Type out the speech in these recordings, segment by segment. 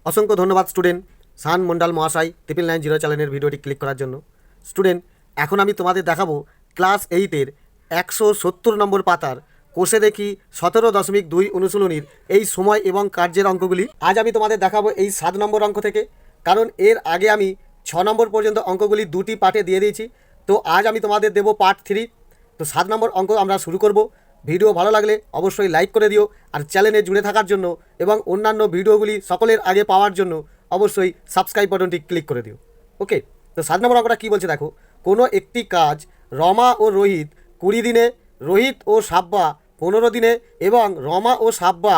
অসংখ্য ধন্যবাদ স্টুডেন্ট শান মন্ডল মহাশয় 9990 চ্যানেলের ভিডিওটি ক্লিক করার জন্য। স্টুডেন্ট, এখন আমি তোমাদের দেখাবো ক্লাস 8-এর 170 নম্বর পাতার কোষে দেখি 17.2 অনুশীলনীর এই সময় এবং কার্যের অঙ্কগুলি। আজ আমি তোমাদের দেখাবো এই 7 নম্বর অঙ্ক থেকে, কারণ এর আগে আমি 6 নম্বর পর্যন্ত অঙ্কগুলি দুটি পার্টে দিয়ে দিয়েছি। তো আজ আমি তোমাদের দেবো পার্ট 3। তো 7 নম্বর অঙ্ক আমরা শুরু করব। ভিডিও ভালো লাগলে অবশ্যই লাইক করে দিও, আর চ্যানেলে জুড়ে থাকার জন্য এবং অন্যান্য ভিডিওগুলি সকলের আগে পাওয়ার জন্য অবশ্যই সাবস্ক্রাইব বাটনটি ক্লিক করে দিও। ওকে, তো 7 নম্বর অঙ্কটা কী বলছে দেখো। কোনো একটি কাজ রমা ও রোহিত 20 দিনে, রোহিত ও সাব্বা 15 দিনে এবং রমা ও সাব্বা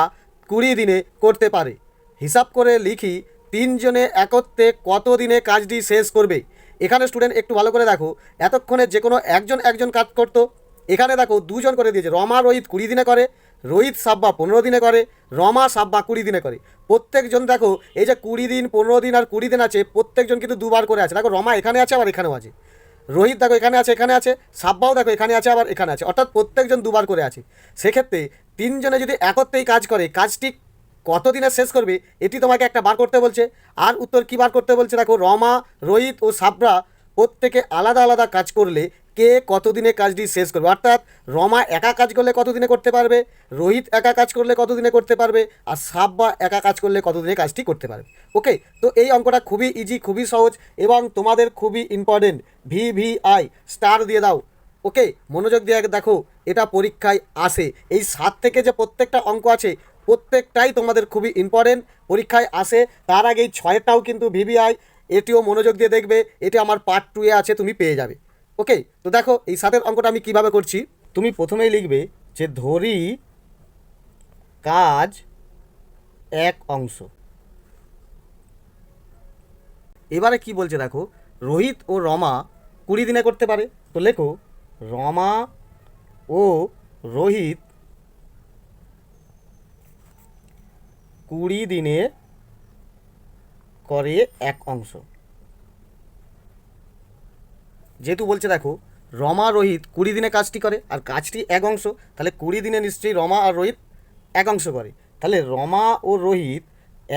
20 দিনে করতে পারে। হিসাব করে লিখি তিনজনে একত্রে কত দিনে কাজটি শেষ করবে। এখানে স্টুডেন্ট একটু ভালো করে দেখো, এতক্ষণে যে কোনো একজন কাজ করতো, এখানে দেখো দুজন করে দিয়েছে। রমা রোহিত 20 দিনে করে, রোহিত সাব্বা 15 দিনে করে, রমা সাব্বা 20 দিনে করে। প্রত্যেকজন দেখো এই যে 20 দিন 15 দিন আর 20 দিন আছে, প্রত্যেকজন কিন্তু দুবার করে আছে। দেখো রমা এখানে আছে আবার এখানেও আছে, রোহিত দেখো এখানে আছে, সাব্বাও দেখো এখানে আছে আবার এখানে আছে, অর্থাৎ প্রত্যেকজন দুবার করে আছে। সেক্ষেত্রে তিনজনে যদি একত্রেই কাজ করে, কাজটি কত দিনে শেষ করবে এটি তোমাকে একটা বার করতে বলছে। আর উত্তর কী বার করতে বলছে দেখো, রমা রোহিত ও সাব্রা প্রত্যেকে আলাদা আলাদা কাজ করলে কে কতদিনে কাজটি শেষ করবে। অর্থাৎ রমা একা কাজ করলে কতদিনে করতে পারবে, রোহিত একা কাজ করলে কতদিনে করতে পারবে, আর সাব্বা একা কাজ করলে কতদিনে কাজটি করতে পারবে। ওকে, তো এই অঙ্কটা খুবই ইজি, খুবই সহজ এবং তোমাদের খুবই ইম্পর্টেন্ট। VVI স্টার দিয়ে দাও। ওকে, মনোযোগ দিয়ে দেখো, এটা পরীক্ষায় আসে। এই 7 থেকে যে প্রত্যেকটা অঙ্ক আছে প্রত্যেকটাই তোমাদের খুবই ইম্পর্টেন্ট, পরীক্ষায় আসে। তার আগে এই 6টাও কিন্তু VVI, এটিও মনোযোগ দিয়ে দেখবে। এটি আমার পার্ট 2-এ আছে, তুমি পেয়ে যাবে। ওকে, তো দেখো এই 7-এর অঙ্কটা আমি কিভাবে করছি। তুমি প্রথমেই লিখবে যে ধরি কাজ এক অংশ। এবারে কি বলছে দেখো, রোহিত ও রমা 20 দিনে করতে পারে। তো লেখো রমা ও রোহিত 20 দিনে করে এক অংশ। যেহেতু বলছে দেখো রমা রোহিত 20 দিনে কাজটি করে আর কাজটি এক অংশ, তাহলে 20 দিনে নিশ্চয়ই রমা আর রোহিত এক অংশ করে। তাহলে রমা ও রোহিত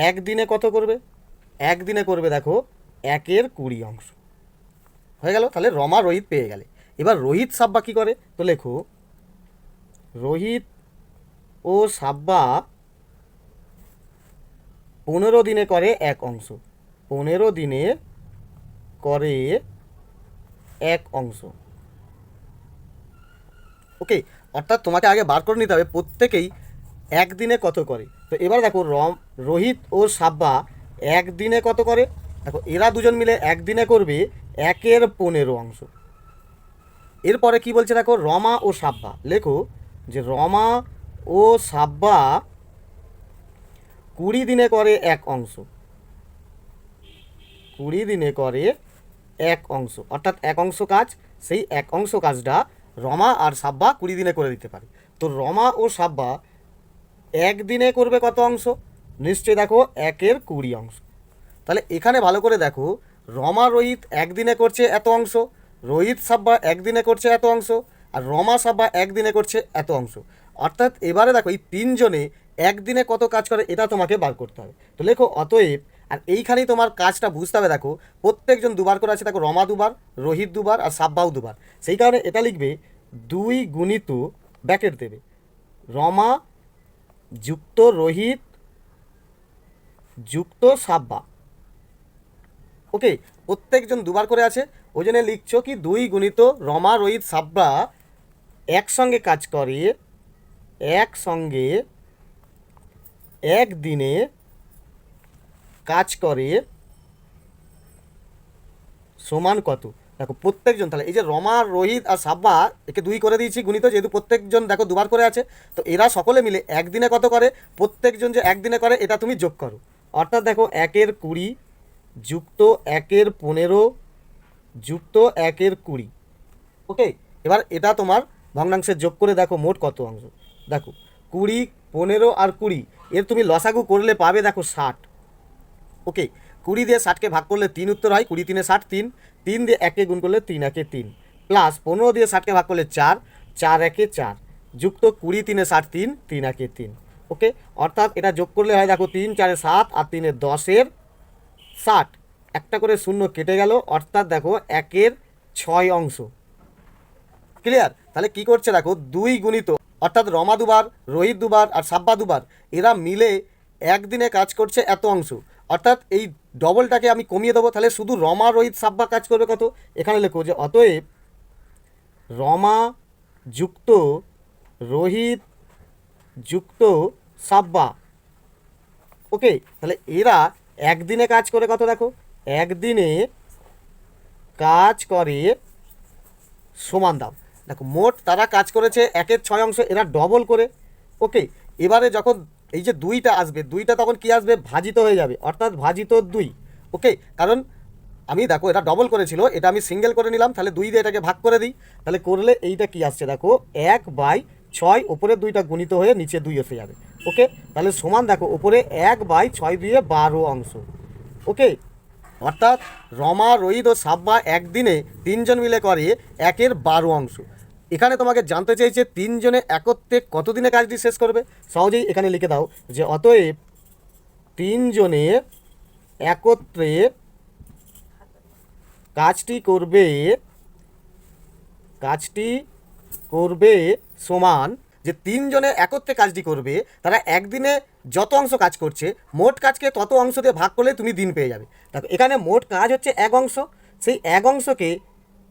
একদিনে কত করবে, একদিনে করবে দেখো 1/20 অংশ। হয়ে গেল, তাহলে রমা রোহিত পেয়ে গেলে। এবার রোহিত সাব্বা কী করে, তো লেখো রোহিত ও সাব্বা 15 দিনে করে এক অংশ। 15 দিনে করে এক অংশ। ওকে, অর্থাৎ তোমাকে আগে বার করে নিতে হবে প্রত্যেকেই একদিনে কত করে। তো এবার দেখো রোহিত ও সাব্বা একদিনে কত করে। দেখো এরা দুজন মিলে একদিনে করবে 1/15 অংশ। এরপরে কি বলছে দেখো, রমা ও সাব্বা। লেখো যে রমা ও সাব্বা 20 দিনে করে এক অংশ। 20 দিনে করে এক অংশ, অর্থাৎ এক অংশ কাজ, সেই এক অংশ কাজটা রমা আর সাব্বা 20 দিনে করে দিতে পারে। তো রমা ও সাব্বা একদিনে করবে কত অংশ, নিশ্চয়ই দেখো 1/20 অংশ। তাহলে এখানে ভালো করে দেখো, রমা রোহিত একদিনে করছে এত অংশ, রোহিত সাব্বা একদিনে করছে এত অংশ, আর রমা সাব্বা একদিনে করছে এত অংশ। অর্থাৎ এবারে দেখো এই তিনজনে একদিনে কত কাজ করে এটা তোমাকে বার করতে হবে। তো লেখো অতএব, আর এইখানেই তোমার কাজটা বুঝতে হবে। দেখো প্রত্যেকজন দুবার করে আছে, দেখো রমা দুবার, রোহিত দুবার আর সাব্বাও দুবার। সেই কারণে এটা লিখবে 2 গুণিত ব্র্যাকেট দেবে রমা যুক্ত রোহিত যুক্ত সাব্বা। ওকে, প্রত্যেকজন দুবার করে আছে, ওই জন্য লিখছো কি 2 গুণিত রমা রোহিত সাব্বা একসঙ্গে কাজ করে, একসঙ্গে একদিনে কাজ করে সমান কত। দেখো প্রত্যেকজন, তাহলে এই যে রমা রোহিত আর সাব্বা, একে 2 করে দিয়েছি গুণিত, যেহেতু প্রত্যেকজন দেখো দুবার করে আছে। তো এরা সকলে মিলে একদিনে কত করে, প্রত্যেকজন যে একদিনে করে এটা তুমি যোগ করো। অর্থাৎ দেখো 1/20 যুক্ত 1/15 যুক্ত 1/20। ওকে, এবার এটা তোমার ভগ্নাংশে যোগ করে দেখো মোট কত অংশ। দেখো 20, 15 আর 20, এর তুমি লসাগু করলে পাবে দেখো 60। ওকে, 20 দিয়ে 60কে ভাগ করলে 3 উত্তর হয়, 20 3 60, 3 3 দিয়ে 1কে গুণ করলে 3 1 3, প্লাস 15 দিয়ে 60কে ভাগ করলে 4 4 1 4, যুক্ত 20 3 60, 3 3 1 3। ওকে, অর্থাৎ এটা যোগ করলে হয় দেখো 3 4 7 আর 3 10 60, একটা করে শূন্য কেটে গেল, অর্থাৎ দেখো 1 6 অংশ। ক্লিয়ার? তাহলে কি করছে দেখো 2 গুণিত, অর্থাৎ রমা দুবার, রোহিত দুবার আর সাব্বা দুবার, এরা মিলে একদিনে কাজ করছে এত অংশ। অর্থাৎ এই ডবলটাকে আমি কমিয়ে দেবো, তাহলে শুধু রমা রোহিত সাব্বা কাজ করবে কত? এখানে লেখো যে অতএব রমা যুক্ত রোহিত যুক্ত সাব্বা। ওকে, তাহলে এরা একদিনে কাজ করে কত? দেখো একদিনে কাজ করে সমান দাও। দেখো মোট তারা কাজ করেছে 1 6 অংশ, এরা ডবল করে। ওকে, এবারে যখন এই যে 2টা আসবে, 2টা তখন কি আসবে? ভাজিত হয়ে যাবে, অর্থাৎ ভাজিত 2। ওকে, কারণ আমি দেখো এটা ডবল করেছিল, এটা আমি সিঙ্গেল করে নিলাম, তাহলে 2 দিয়ে এটাকে ভাগ করে দিই, তাহলে করলে এইটা কি আসছে দেখো 1/6, ওপরে 2টা গুণিত হয়ে নিচে 2 এসে যাবে। ওকে, তাহলে সমান দেখো ওপরে 1/6 দিয়ে 12 অংশ। ওকে, অর্থাৎ রমা রোহিত ও সাব্বা একদিনে 3 জন মিলে করে 1 12 অংশ। এখানে তোমাকে জানতে চাইছে 3 জনে একত্রে কতদিনে কাজটি শেষ করবে। সহজেই এখানে লিখে দাও যে অতএব 3 জনে একত্রে কাজটি করবে সমান, যে 3 জনে একত্রে কাজটি করবে, তারা একদিনে যত অংশ কাজ করছে মোট কাজকে তত অংশ দিয়ে ভাগ করলে তুমি দিন পেয়ে যাবে। দেখো এখানে মোট কাজ হচ্ছে 1 অংশ, সেই 1 অংশকে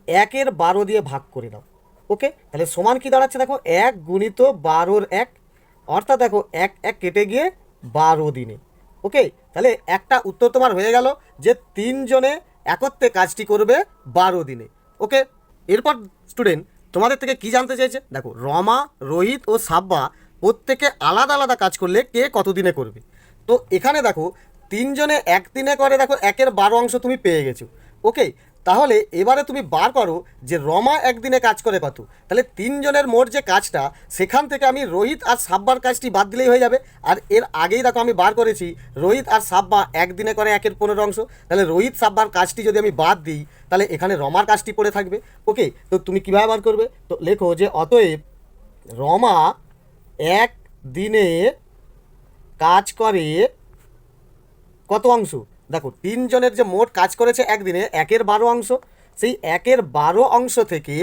1 12 দিয়ে ভাগ করে দাও। ওকে, তাহলে সমান কি দাঁড়াচ্ছে দেখো 1 গুণিত 12 1, অর্থাৎ দেখো 1 1 কেটে গিয়ে 12 দিনে। ওকে, তাহলে একটা উত্তর তোমার হয়ে গেল যে 3 জনে একত্রে কাজটি করবে 12 দিনে। ওকে, এরপর স্টুডেন্ট তোমাদের থেকে কি জানতে চাইছে? দেখো রমা রোহিত ও সাব্বা প্রত্যেকে আলাদা আলাদা কাজ করলে কে কত দিনে করবে। তো এখানে দেখো 3 জনে একদিনে করে, দেখো 1 12 অংশ তুমি পেয়ে গেছো। ওকে, তাহলে এবারে তুমি বার করো যে রমা একদিনে কাজ করে কত। তাহলে 3 জনের মোট যে কাজটা, সেখান থেকে আমি রোহিত আর সাব্বার কাজটি বাদ দিলেই হয়ে যাবে। আর এর আগেই দেখো আমি বার করেছি রোহিত আর সাব্বা একদিনে করে 1 15 অংশ, তাহলে রোহিত সাব্বার কাজটি যদি আমি বাদ দিই, তাহলে এখানে রমার কাজটি পড়ে থাকবে। ওকে, তো তুমি কীভাবে বার করবে? তো লেখো যে অতএব রমা এক দিনে কাজ করে কত অংশ? দেখো 3 জনের যে মোট কাজ করেছে একদিনে 1 12 অংশ, সেই 1 12 অংশ থেকে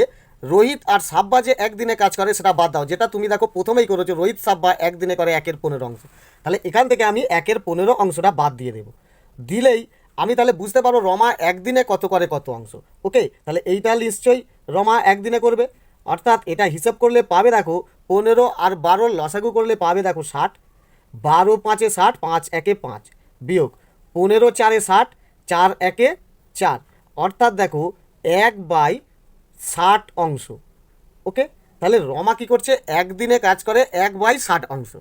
রোহিত আর সাব্বা যে একদিনে কাজ করে সেটা বাদ দাও, যেটা তুমি দেখো প্রথমেই করেছো রোহিত সাব্বা একদিনে করে 1 15 অংশ। তাহলে এখান থেকে আমি 1 15 অংশটা বাদ দিয়ে দেবো, দিলেই আমি তাহলে বুঝতে পারবো রমা একদিনে কত করে কত অংশ। ওকে, তাহলে এইটা নিশ্চয়ই রমা একদিনে করবে, অর্থাৎ এটা হিসাব করলে পাবে দেখো 15 আর 12 লসাগু করলে পাবে দেখো 60, 12 5 60, 5 1 5 বিয়োগ 15 4 60, 4 1 4, অর্থাৎ দেখো 1/60 অংশ। ওকে, তাহলে রমা কি করছে? একদিনে কাজ করে 1/60 অংশ।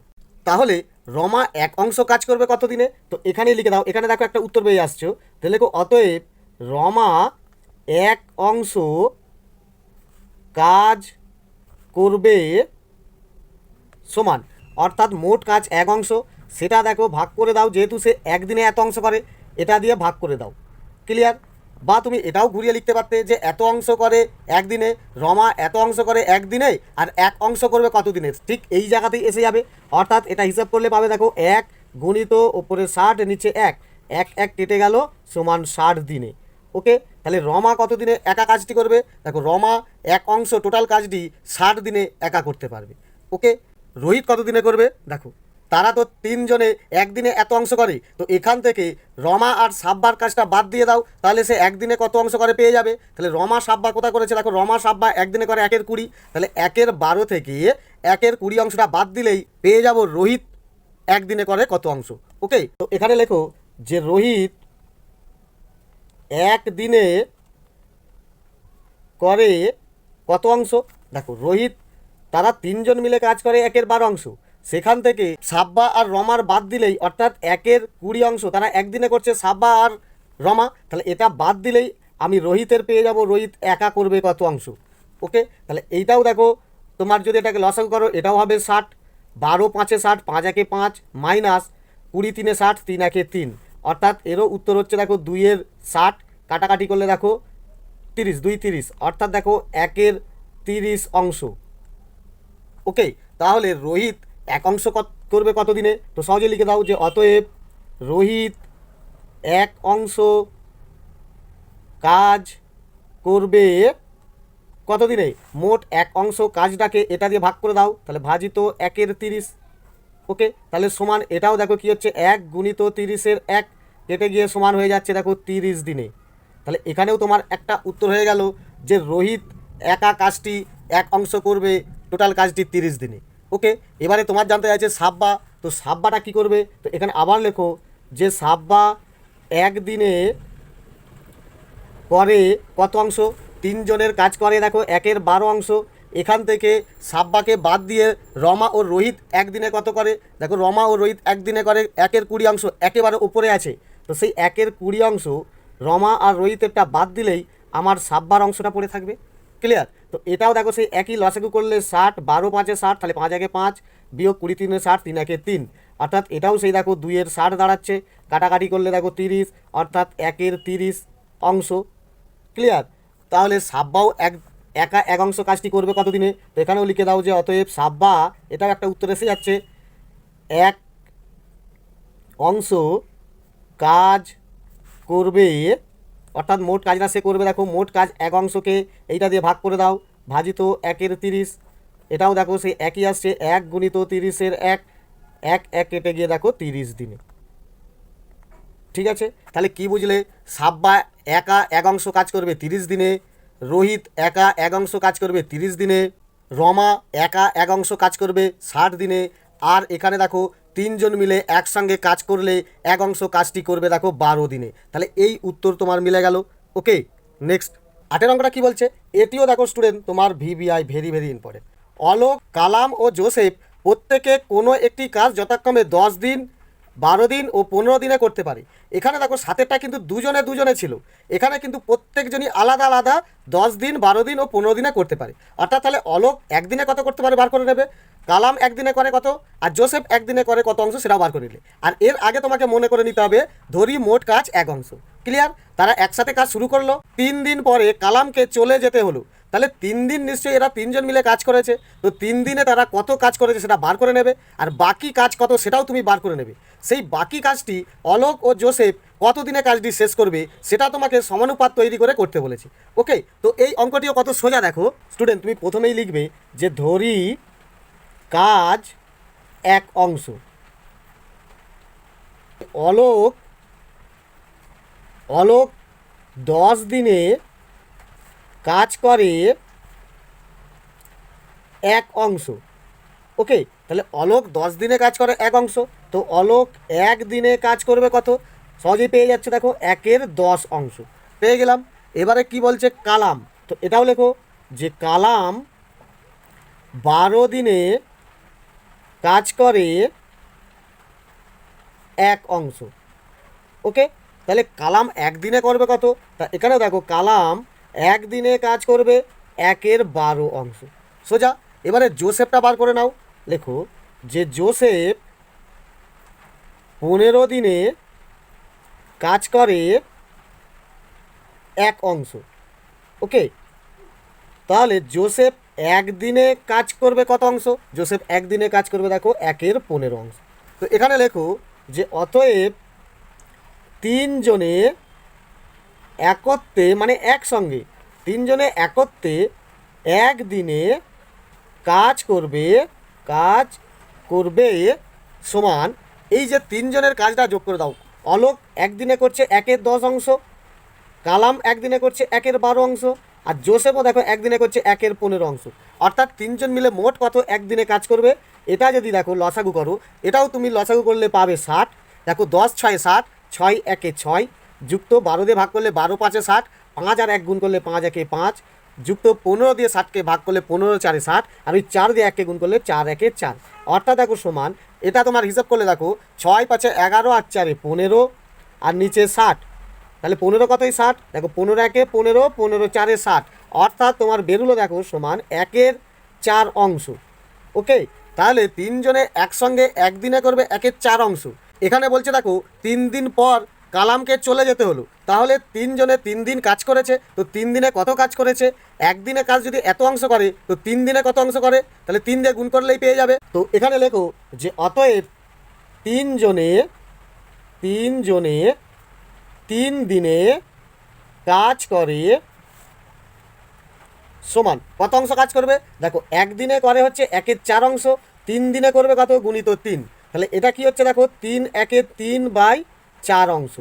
তাহলে রমা 1 অংশ কাজ করবে কত দিনে? তো এখানেই লিখে দাও, এখানে দেখো একটা উত্তর পেয়ে আসছো, তাহলে লেখো অতএব রমা 1 অংশ কাজ করবে সমান, অর্থাৎ মোট কাজ 1 অংশ, সেটা দেখো ভাগ করে দাও, যেহেতু সে একদিনে এত অংশ করে, এটা দিয়ে ভাগ করে দাও। ক্লিয়ার? বা তুমি এটাও ঘুরিয়ে লিখতে পারতে যে এত অংশ করে একদিনে, রমা এত অংশ করে একদিনে, আর 1 অংশ করবে কত দিনে, ঠিক এই জায়গাতেই এসে যাবে। অর্থাৎ এটা হিসাব করলে পাবে দেখো 1 গুণিত ওপরে 60 নিচে 1 1 1 কেটে গেল সমান 60 দিনে। ওকে, তাহলে রমা কত দিনে একা কাজটি করবে? দেখো রমা 1 অংশ টোটাল কাজটি 60 দিনে একা করতে পারবে। ওকে, রোহিত কত দিনে করবে? দেখো তারা তো 3 জনে একদিনে এত অংশ করে, তো এখান থেকে রমা আর সাব্বার কাজটা বাদ দিয়ে দাও, তাহলে সে একদিনে কত অংশ করে পেয়ে যাবে। তাহলে রমা সাব্বা কোথা করেছে? দেখো রমা সাব্বা একদিনে করে 1 20, তাহলে 1 12 থেকে 1 20 অংশটা বাদ দিলেই পেয়ে যাব রোহিত একদিনে করে কত অংশ। ওকে, তো এখানে লেখো যে রোহিত একদিনে করে কত অংশ। দেখো রোহিত তারা 3 জন মিলে কাজ করে 1 12 অংশ, সেখান থেকে সাব্বা আর রমার বাদ দিলেই, অর্থাৎ 1 20 অংশ তারা একদিনে করছে সাব্বা আর রমা, তাহলে এটা বাদ দিলেই আমি রোহিতের পেয়ে যাব রোহিত একা করবে কত অংশ। ওকে, তাহলে এইটাও দেখো তোমার যদি এটাকে লসাগু করো এটাও হবে 60, 12 5 60, 5 1 5 মাইনাস 20 3 60, 3 1 3, অর্থাৎ এরও উত্তর হচ্ছে দেখো 2 60, কাটাকাটি করলে দেখো 30 2 30, অর্থাৎ দেখো 1 30 অংশ। ওকে, তাহলে রোহিত 1 অংশ করবে কত দিনে? তো সহজে লিখে দাও যে অতএব রোহিত এক অংশ কাজ করবে কত দিনে? মোট এক অংশ কাজটাকে এটা দিয়ে ভাগ করে দাও, তাহলে ভাজিত 1/30। ওকে, তাহলে সমান এটাও দেখো কি হচ্ছে 1 গুণিত 30-এর 1 কেটে গিয়ে সমান হয়ে যাচ্ছে দেখো 30 দিনে। তাহলে এখানেও তোমার একটা উত্তর হয়ে গেল যে রোহিত একা কাজটি এক অংশ করবে, টোটাল কাজটি 30 দিনে। ওকে, এবারে তোমার জানতে চাইছে সাব্বা, তো সাব্বাটা কী করবে? তো এখানে আবার লেখো যে সাব্বা একদিনে করে কত অংশ? 3 জনের কাজ করে দেখো 1/12 অংশ। এখান থেকে সাব্বাকে বাদ দিয়ে রমা ও রোহিত একদিনে কত করে? দেখো রমা ও রোহিত একদিনে করে 1/20 অংশ, একেবারে উপরে আছে। তো সেই 1/20 অংশ রমা আর রোহিতেরটা বাদ দিলেই আমার সাব্বার অংশটা পড়ে থাকবে। ক্লিয়ার? তো এটাও দেখো সেই একই লসাগু করলে 60, 12 5 60, তাহলে 5 1 5 বিয়োগ 20 3 60, 3 1 3, অর্থাৎ এটাও সেই দেখো 2 60 দাঁড়াচ্ছে। কাটাকাটি করলে দেখো 30, অর্থাৎ 1/30 অংশ। ক্লিয়ার? তাহলে সাব্বাও একা এক অংশ কাজটি করবে কত দিনে? তো এখানেও লিখে দাও যে অতএব সাব্বা, এটাও একটা উত্তর এসে যাচ্ছে, এক অংশ কাজ করবে, অর্থাৎ মোট কাজটা সে করবে। দেখো মোট কাজ এক অংশকে এইটা দিয়ে ভাগ করে দাও, ভাজিত 1/30। এটাও দেখো সেই একই আসছে, 1 গুণিত 30-এর 1, 1 কেটে গিয়ে দেখো 30 দিনে। ঠিক আছে, তাহলে কি বুঝলে? সাব্বা একা এক অংশ কাজ করবে 30 দিনে, রোহিত একা এক অংশ কাজ করবে 30 দিনে, রমা একা এক অংশ কাজ করবে 60 দিনে, আর এখানে দেখো 3 জন মিলে একসঙ্গে কাজ করলে এক অংশ কাজটি করবে দেখো 12 দিনে। তাহলে এই উত্তর তোমার মিলে গেল। ওকে, নেক্সট 8 অঙ্কটা কী বলছে? এটিও দেখো স্টুডেন্ট তোমার VVI, very very important. Alok, Kalam ও জোসেফ প্রত্যেকে কোনো একটি কাজ যথাক্রমে 10 দিন, 12 দিন ও 15 দিনে করতে পারে। এখানে দেখো সাতেরটা কিন্তু দুজনে দুজনে ছিল, এখানে কিন্তু প্রত্যেকজনই আলাদা আলাদা 10 দিন, 12 দিন ও 15 দিনে করতে পারে। অর্থাৎ তাহলে অলোক একদিনে কত করতে পারে বার করে নেবে, কালাম একদিনে করে কত, আর জোসেফ একদিনে করে কত অংশ সেটাও বার করে নিলে। আর এর আগে তোমাকে মনে করে নিতে হবে ধরি মোট কাজ এক অংশ। ক্লিয়ার? তারা একসাথে কাজ শুরু করলো, 3 দিন পরে কালামকে চলে যেতে হলো, তাহলে 3 দিন নিশ্চয়ই এরা 3 জন মিলে কাজ করেছে। তো 3 দিনে তারা কত কাজ করেছে সেটা বার করে নেবে, আর বাকি কাজ কত সেটাও তুমি বার করে নেবে। সেই বাকি কাজটি অলোক ও জোসেফ কত দিনে কাজটি শেষ করবে সেটা তোমাকে সমানুপাত তৈরি করে করতে বলেছে। ওকে, তো এই অঙ্কটিও কত সোজা দেখো স্টুডেন্ট। তুমি প্রথমেই লিখবে যে ধরি কাজ এক অংশ, অলোক 10 দিনে কাজ করে এক অংশ। ওকে, তাহলে অলোক 10 দিনে কাজ করে এক অংশ, তো অলোক এক দিনে কাজ করবে কত? সহজেই পেয়ে যাচ্ছে দেখো 1/10 অংশ পেয়ে গেলাম। এবারে কি বলছে কালাম, তো এটাও লেখো যে কালাম 12 দিনে কাজ করে এক অংশ। ওকে, তাহলে কালাম একদিনে করবে কত? তা এখানেও দেখো কালাম একদিনে কাজ করবে 1/12 অংশ, সোজা। এবারে জোসেফটা বার করে নাও, লেখো যে জোসেফ 15 দিনে কাজ করে এক অংশ। ওকে, তাহলে জোসেফ একদিনে কাজ করবে কত অংশ? জোসেফ একদিনে কাজ করবে দেখো 1/15 অংশ। তো এখানে লেখো যে অতএব 3 জনে একত্রে, মানে একসঙ্গে 3 জনে একত্রে একদিনে কাজ করবে সমান, এই যে 3 জনের কাজটা যোগ করে দাও। অলোক একদিনে করছে 1/10 অংশ, কালাম একদিনে করছে 1/12 অংশ, আর জোসেফও দেখো একদিনে করছে 1/15 অংশ। অর্থাৎ 3 জন মিলে মোট কত একদিনে কাজ করবে? এটা যদি দেখো লসাগু করো, এটাও তুমি লসাগু করলে পাবে 60। দেখো 10 6 60, 6 1 6, যুক্ত 12 দিয়ে ভাগ করলে 12 5 60, 5 আর 1 গুণ করলে 5 1 5, যুক্ত 15 দিয়ে 60কে ভাগ করলে 15 4 60, আর ওই 4 দিয়ে 1কে গুণ করলে 4 1 4। অর্থাৎ দেখো সমান, এটা তোমার হিসাব করলে দেখো 6 5 11 আর 4 15, আর নিচে 60, তাহলে 15 কতই 60, দেখো 15 1 15, 15 4 60, অর্থাৎ তোমার বেরুলো দেখো সমান 1/4 অংশ। ওকে, তাহলে 3 জনে একসঙ্গে একদিনে করবে 1/4 অংশ। এখানে বলছে দেখো 3 দিন পর কালামকে চলে যেতে হলো, তাহলে 3 জনে 3 দিন কাজ করেছে, তো 3 দিনে কত কাজ করেছে, একদিনে কাজ যদি এত অংশ করে তো 3 দিনে কত অংশ করে, তাহলে 3 দিয়ে গুণ করলেই পেয়ে যাবে। তো এখানে লেখো যে অতএব 3 জনে 3 দিনে কাজ করে সমান কত অংশ কাজ করবে। দেখো একদিনে করে হচ্ছে 1/4 অংশ, 3 দিনে করবে কত, গুণিত 3। তাহলে এটা কি হচ্ছে, দেখো 3/3/4 অংশ।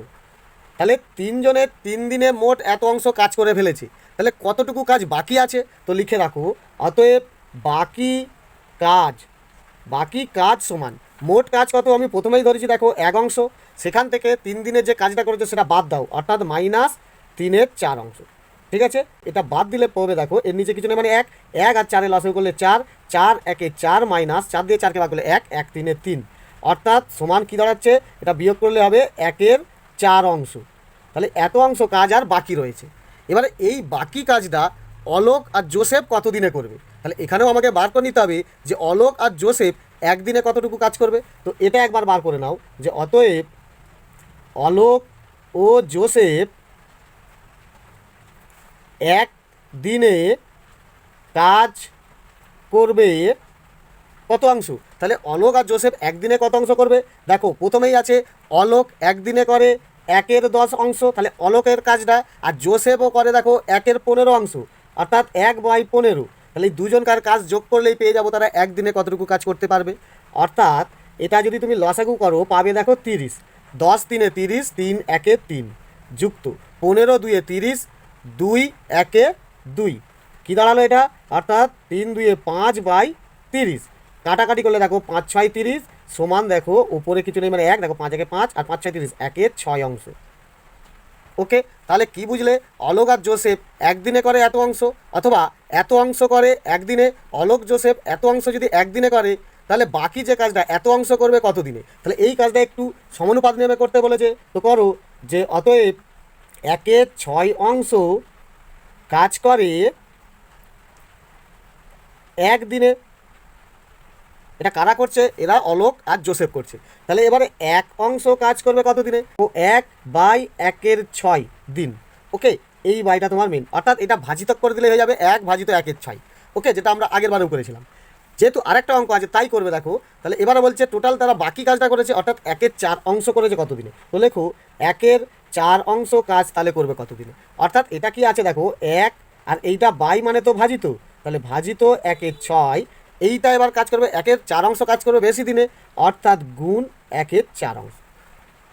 তাহলে 3 জনে 3 দিনে মোট এত অংশ কাজ করে ফেলেছে, তাহলে কতটুকু কাজ বাকি আছে, তো লিখে রাখো অতএব বাকি কাজ সমান মোট কাজ কত, আমি প্রথমেই ধরেছি দেখো 1 অংশ, সেখান থেকে 3 দিনে যে কাজটা করেছে সেটা বাদ দাও, অর্থাৎ -3/4 অংশ। ঠিক আছে, এটা বাদ দিলে পড়বে দেখো এর নিচে কিছু নেই, মানে 1 আর 4 লসাগু করলে 4, 4 1 4 -4 দিয়ে 4কে ভাগ করলে 1, 1 3 3, অর্থাৎ সমান কি দাঁড়াচ্ছে, এটা বিয়োগ করলে হবে 1/4 অংশ। তাহলে এত অংশ কাজ আর বাকি রয়েছে। এবারে এই বাকি কাজটা অলোক আর জোসেফ কত দিনে করবে, তাহলে এখানেও আমাকে বার করে নিতে হবে যে অলোক আর জোসেফ একদিনে কতটুকু কাজ করবে। তো এটা একবার বার করে নাও যে অতএব অলোক ও জোসেফ এক দিনে কাজ করবে কত অংশ। তাহলে অলোক আর জোসেফ একদিনে কত অংশ করবে, দেখো প্রথমেই আছে অলোক একদিনে করে 1/10 অংশ, তাহলে অলোকের কাজটা, আর জোসেফও করে দেখো 1/15 অংশ, অর্থাৎ 1/15। তাহলে এই দুজনকার কাজ যোগ করলেই পেয়ে যাবো তারা একদিনে কতটুকু কাজ করতে পারবে। অর্থাৎ এটা যদি তুমি লসাগু করো পাবে দেখো 30, 10 3 30, 3 1 3 যুক্ত 15 2 30, 2 1 2, কী দাঁড়ালো এটা, অর্থাৎ 3 2 5/30, কাটাকাটি করলে দেখো 5 6 30 সমান, দেখো উপরে কিছু নেই মানে 1, দেখো 5 1 5 আর 5 6 30, 1/6 অংশ। ওকে, তাহলে কি বুঝলে, অলোক আর জোসেফ একদিনে করে এত অংশ, অথবা এত অংশ করে একদিনে, অলোক জোসেফ এত অংশ যদি একদিনে করে, তাহলে বাকি যে কাজটা এত অংশ করবে কত দিনে। তাহলে এই কাজটা একটু সমানুপাত নিয়মে করতে বলেছে, তো করো যে অতএব 1/6 অংশ কাজ করে একদিনে। এটা কারা করছে, এরা অলোক আর জোসেফ করছে। তাহলে এবারে 1 অংশ কাজ করবে কত দিনে, ও 1/1/6 দিন। ওকে, এই বাইটা তোমার মেন, অর্থাৎ এটা ভাজিতক করে দিলে হয়ে যাবে 1/1/6। ওকে, যেটা আমরা আগের বারেও করেছিলাম। যেহেতু আরেকটা অঙ্ক আছে তাই করবে দেখো। তাহলে এবারে বলছে টোটাল তারা বাকি কাজটা করেছে, অর্থাৎ 1/4 অংশ করেছে কত দিনে, তো লেখো 1/4 অংশ কাজ তাহলে করবে কত দিনে। অর্থাৎ এটা কি আছে দেখো 1, আর এইটা বাই মানে তো ভাজিত, তাহলে ভাজিত 1/6, এইটা এবার কাজ করবে 1/4 অংশ কাজ করবে বেশি দিনে, অর্থাৎ গুণ 1/4 অংশ।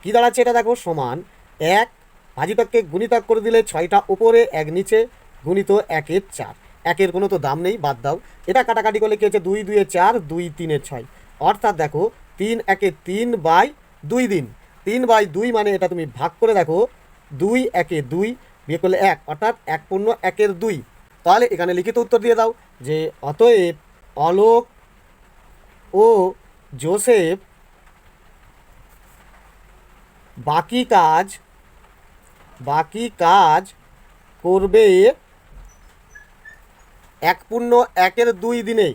কী দাঁড়াচ্ছে এটা দেখো, সমান 1 ভাজিতককে গুণিতক করে দিলে 6টা উপরে 1 নিচে গুণিত 1/4, 1-এর কোনো তো দাম নেই, বাদ দাও। এটা কাটাকাটি করলে কী হচ্ছে, 2 2 4, 2 3 6, অর্থাৎ দেখো 3 1 3/2 দিন, 3/2 মানে এটা তুমি ভাগ করে দেখো 2 1 2 বিয়ে করলে 1, অর্থাৎ 1/2। তাহলে এখানে লিখিত উত্তর দিয়ে দাও যে অতএব অলোক ও জোসেফ বাকি কাজ করবে 1/2 দিনে,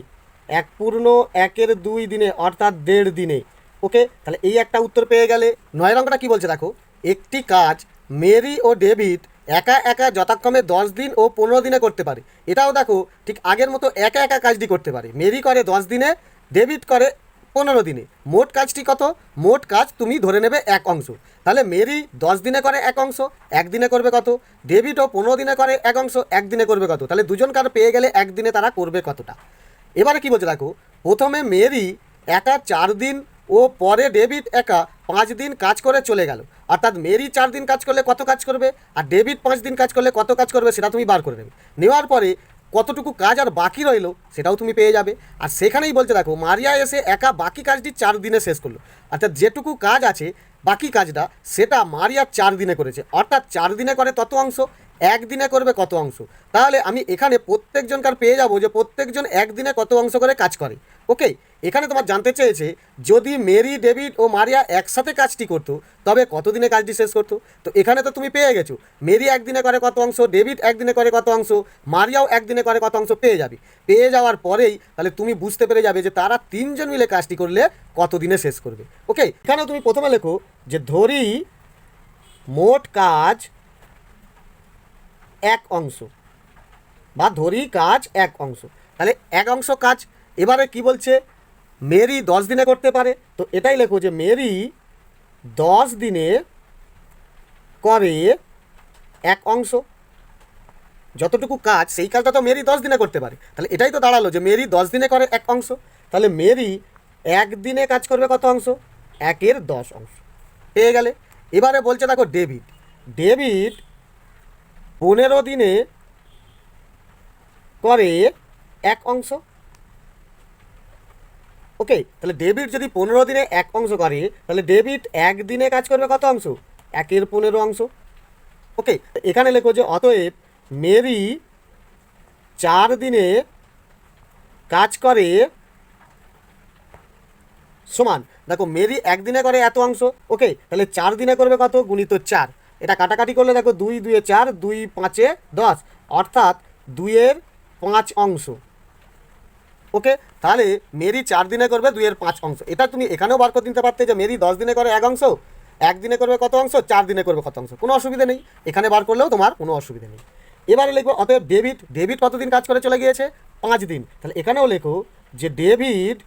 1/2 দিনে, অর্থাৎ 1.5 দিনে। ওকে, তাহলে এই একটা উত্তর পেয়ে গেলে। 9 অঙ্কটা কী বলছে দেখো, একটি কাজ মেরি ও ডেভিড একা একা যথাক্রমে 10 দিন ও 15 দিনে করতে পারে। এটাও দেখো ঠিক আগের মতো একা একা কাজটি করতে পারে, মেরি করে 10 দিনে, ডেভিড করে 15 দিনে। মোট কাজটি কত, মোট কাজ তুমি ধরে নেবে 1 অংশ। তাহলে মেরি 10 দিনে করে 1 অংশ, 1 দিনে করবে কত, ডেভিডও 15 দিনে করে 1 অংশ, 1 দিনে করবে কত। তাহলে দুজনকার পেয়ে গেলে 1 দিনে তারা করবে কতটা। এবারে কি বলছে দেখো, প্রথমে মেরি একা 4 দিন ও পরে ডেভিড একা 5 দিন কাজ করে চলে গেল, অর্থাৎ মেরি 4 দিন কাজ করলে কত কাজ করবে, আর ডেভিড 5 দিন কাজ করলে কত কাজ করবে, সেটা তুমি বার করে নেবে। নেওয়ার পরে কতটুকু কাজ আর বাকি রইলো সেটাও তুমি পেয়ে যাবে। আর সেখানেই বলছে দেখো, মারিয়া এসে একা বাকি কাজটি 4 দিনে শেষ করলো, অর্থাৎ যেটুকু কাজ আছে বাকি কাজটা সেটা মারিয়া 4 দিনে করেছে, অর্থাৎ 4 দিনে করে তত অংশ, 1 দিনে করবে কত অংশ। তাহলে আমি এখানে প্রত্যেকজনকার পেয়ে যাবো যে প্রত্যেকজন 1 দিনে কত অংশ করে কাজ করে। ওকে, এখানে তোমার জানতে চেয়েছে যদি মেরি, ডেভিড ও মারিয়া একসাথে কাজটি করতো তবে কত দিনে কাজটি শেষ করতো। তো এখানে তো তুমি পেয়ে গেছো, মেরি 1 দিনে করে কত অংশ, ডেভিড 1 দিনে করে কত অংশ, মারিয়াও 1 দিনে করে কত অংশ পেয়ে যাবে। পেয়ে যাওয়ার পরেই তাহলে তুমি বুঝতে পেরে যাবে যে তারা 3 জন মিলে কাজটি করলে কত দিনে শেষ করবে। ওকে, এখানেও তুমি প্রথমে লেখো যে ধরি মোট কাজ এক অংশ, বা ধরি কাজ এক অংশ। তাহলে এক অংশ কাজ, এবারে কি বলছে, মেরি 10 দিনে করতে পারে, তো এটাই লেখো যে মেরি 10 দিনে করে এক অংশ। যতটুকু কাজ সেই কাজটা তো মেরি 10 দিনে করতে পারে, তাহলে এটাই তো দাঁড়ালো যে মেরি 10 দিনে করে এক অংশ। তাহলে মেরি একদিনে কাজ করবে কত অংশ? 1/10 অংশ। পেয়ে গেলে। এবারে বলছে দেখো ডেভিড, ডেভিড 15 দিনে করে এক অংশ। ওকে, তাহলে ডেভিড যদি 15 দিনে এক অংশ করে, তাহলে ডেভিড একদিনে কাজ করবে কত অংশ? 1/15 অংশ। ওকে, এখানে লেখো যে অতএব মেরি 4 দিনে কাজ করে সমান, দেখো মেরি একদিনে করে এত অংশ। ওকে, তাহলে 4 দিনে করবে কত? গুণিত 4। এটা কাটাকাটি করলে দেখো 2 2 4, 2 5 10, অর্থাৎ 2/5 অংশ। ওকে, তাহলে মেরি 4 দিনে করবে 2/5 অংশ। এটা তুমি এখানেও বার করে দিতে পারতে যে মেরি 10 দিনে করে এক অংশ, একদিনে করবে কত অংশ, 4 দিনে করবে কত অংশ, কোনো অসুবিধা নেই, এখানে বার করলেও তোমার কোনো অসুবিধা নেই। এবারে লিখবো অতএব ডেভিড, ডেভিড কতদিন কাজ করে চলে গিয়েছে? 5 দিন। তাহলে এখানেও লেখো যে ডেভিড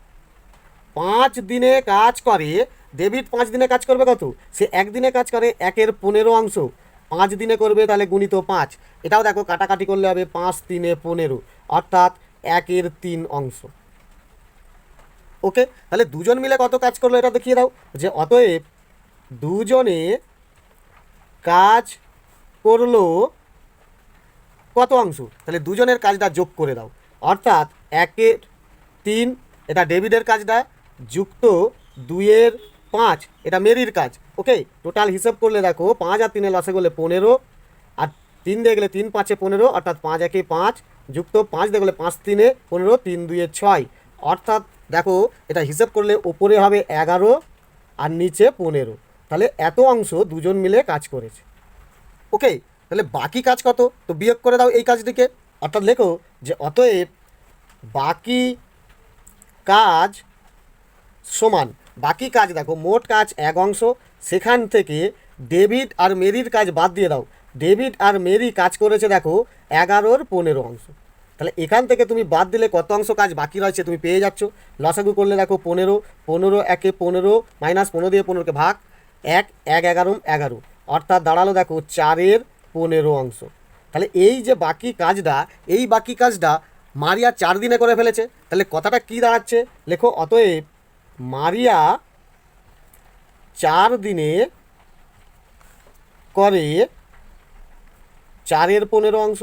5 দিনে কাজ করে। ডেভিড 5 দিনে কাজ করবে কত? সে একদিনে কাজ করে 1/15 অংশ, 5 দিনে করবে তাহলে গুণিত 5। এটাও দেখো কাটাকাটি করলে হবে 5 3 15, অর্থাৎ 1/3 অংশ। ওকে, তাহলে দুজন মিলে কত কাজ করলো এটা দেখিয়ে দাও, যে অতএব দুজনে কাজ করলো কত অংশ? তাহলে দুজনের কাজটা যোগ করে দাও, অর্থাৎ 1/3 এটা ডেভিডের কাজটা, যুক্ত 2/5 এটা মেরির কাজ। ওকে, টোটাল হিসাব করলে দেখো 5 আর 3 লসে গেলে 15, আর 3 দিয়ে গেলে 3 5 15, অর্থাৎ 5 1 5, যুক্ত 5 দিয়ে গেলে 5 3 15, 3 2 6, অর্থাৎ দেখো এটা হিসাব করলে ওপরে হবে 11 আর নিচে 15। তাহলে এত অংশ দুজন মিলে কাজ করেছে। ওকে, তাহলে বাকি কাজ কত? তো বিয়োগ করে দাও এই কাজটিকে, অর্থাৎ লেখো যে অতএব বাকি কাজ সমান, বাকি কাজ দেখো মোট কাজ এক অংশ, সেখান থেকে ডেভিড আর মেরির কাজ বাদ দিয়ে দাও। ডেভিড আর মেরি কাজ করেছে দেখো 11/15 অংশ। তাহলে এখান থেকে তুমি বাদ দিলে কত অংশ কাজ বাকি রয়েছে তুমি পেয়ে যাচ্ছ। লসাগু করলে দেখো 15, 15 1 15, -15 দিয়ে 15কে ভাগ, 1 1 11 11, অর্থাৎ দাঁড়ালো দেখো 4/15 অংশ। তাহলে এই যে বাকি কাজটা, এই বাকি কাজটা মারিয়া 4 দিনে করে ফেলেছে। তাহলে কথাটা কি দাঁড়াচ্ছে, লেখো অতএব মারিয়া 4 দিনে করে 4/15 অংশ।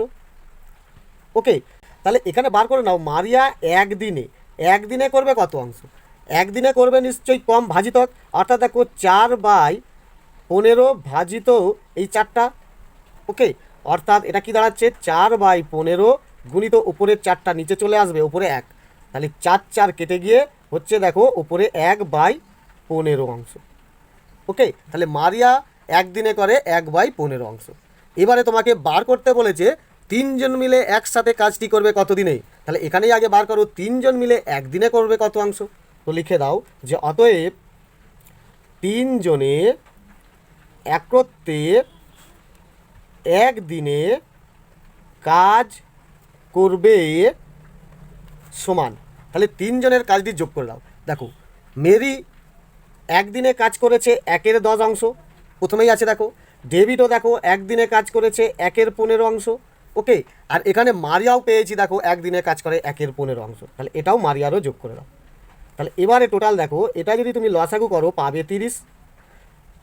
ওকে, তাহলে এখানে বার করে নাও মারিয়া একদিনে করবে কত অংশ? একদিনে করবে নিশ্চয়ই কম ভাজিতক, অর্থাৎ দেখো 4/15 ভাজিত এই 4টা। ওকে, অর্থাৎ এটা কি দাঁড়াচ্ছে 4/15 গুণিত উপরের 4টা নিচে চলে আসবে, উপরে 1, তাহলে 4 4 কেটে গিয়ে হচ্ছে দেখো উপরে 1/15 অংশ। ওকে, তাহলে মারিয়া একদিনে করে 1/15 অংশ। এবারে তোমাকে বার করতে বলেছে 3 জন মিলে একসাথে কাজটি করবে কত দিনে। তাহলে এখানেই আগে বার করো 3 জন মিলে একদিনে করবে কত অংশ। তো লিখে দাও যে অতএব 3 জনে একত্রে একদিনে কাজ করবে সমান। তাহলে 3 জনের কাজটি যোগ করে দাও। দেখো মেরি একদিনে কাজ করেছে 1/10 অংশ, প্রথমেই আছে দেখো। ডেভিডও দেখো একদিনে কাজ করেছে 1/15 অংশ। ওকে, আর এখানে মারিয়াও পেয়েছি দেখো একদিনে কাজ করে 1/15 অংশ, তাহলে এটাও মারিয়ারও যোগ করে দাও। তাহলে এবারে টোটাল দেখো, এটা যদি তুমি লসাগু করো পাবে 30,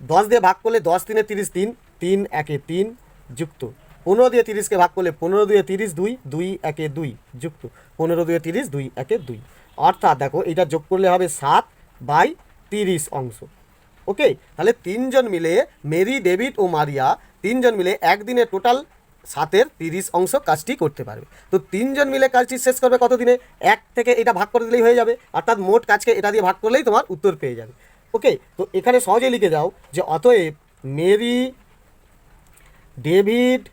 10 দিয়ে ভাগ করলে 10 3 30, 3 3 1 3, যুক্ত 15 দিয়ে 30কে ভাগ করলে 15 2 30, 2 2 1 2, যুক্ত 15 2 30, 2 1 2, অর্থাৎ দেখো এটা যোগ করলে হবে 7/30 অংশ। ওকে, তাহলে 3 জন মিলে মেরি ডেভিড ও মারিয়া 3 জন মিলে একদিনে টোটাল 7/30 অংশ কাজটি করতে পারবে। তো 3 জন মিলে কাজটি শেষ করবে কত দিনে? 1 থেকে এটা ভাগ করে দিলেই হয়ে যাবে, অর্থাৎ মোট কাজকে এটা দিয়ে ভাগ করলেই তোমার উত্তর পেয়ে যাবে। ওকে, তো এখানে সহজে লিখে যাও যে অতএব মেরি ডেভিড